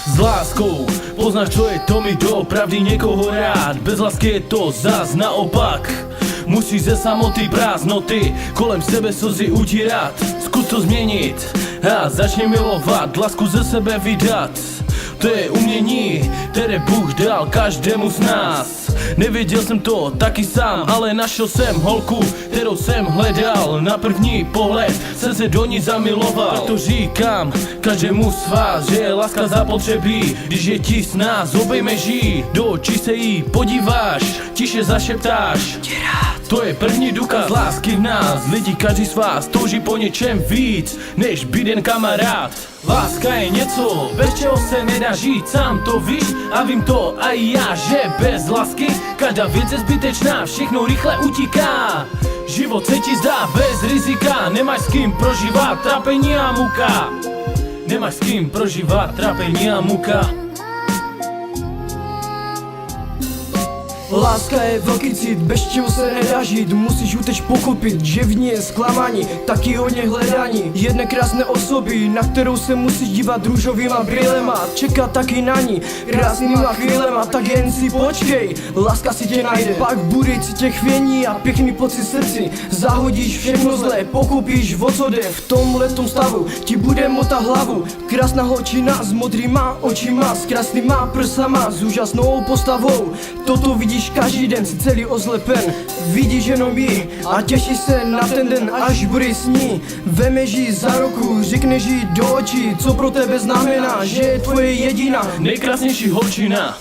s láskou. Poznáš, čo je to mi doopravdy niekoho rád. Bez lásky je to zas naopak. Musíš ze samoty prázdnoty kolem sebe slzy utírať. Skús to změnit a začni milovat, lásku ze sebe vydat. To je umění, které Bůh dal každému z nás. Nevěděl jsem to taky sám, ale našel jsem holku, kterou jsem hledal. Na první pohled jsem se do ní zamiloval. Proto říkám každému z vás, že je láska zapotřebí. Když je ti s nás, obejmeš jí, do očí se jí podíváš, tiše zašeptáš. To je první důkaz lásky v nás. Lidi, každý z vás touží po něčem víc, než být jen kamarád. Láska je něco, bez čeho se nedá žít, sám to víš a vím to a i já, že bez lásky každá věc je zbytečná, všechno rychle utíká. Život se ti zdá bez rizika, nemáš s kým prožívat trápení a muka. Nemáš s kým prožívat trápení a muka. Láska je velký cit, bez čeho se nedá žít. Musíš uteč pochopit, že v ní je zklamání, taky hodně hledání jedné krásné osoby, na kterou se musíš dívat růžovýma brýlema. Čekat taky na ní krásnýma chvílema, tak jen si počkej, láska si tě najde. Pak bude tě chvění a pěkný pocit srdci. Zahodíš všechno zlé, pochopíš o co jde. V tomhletom stavu ti bude motat hlavu krásná holčina s modrýma očima, s krásnýma prsama, s úžasnou postavou. Toto vidíš každý den, si celý ozlepen, vidíš jenom jí a těšíš se na ten den, až budeš s ní. Vemeš jí za ruku, řekneš jí do očí, co pro tebe znamená, že je tvoje jediná, nejkrásnější holčina.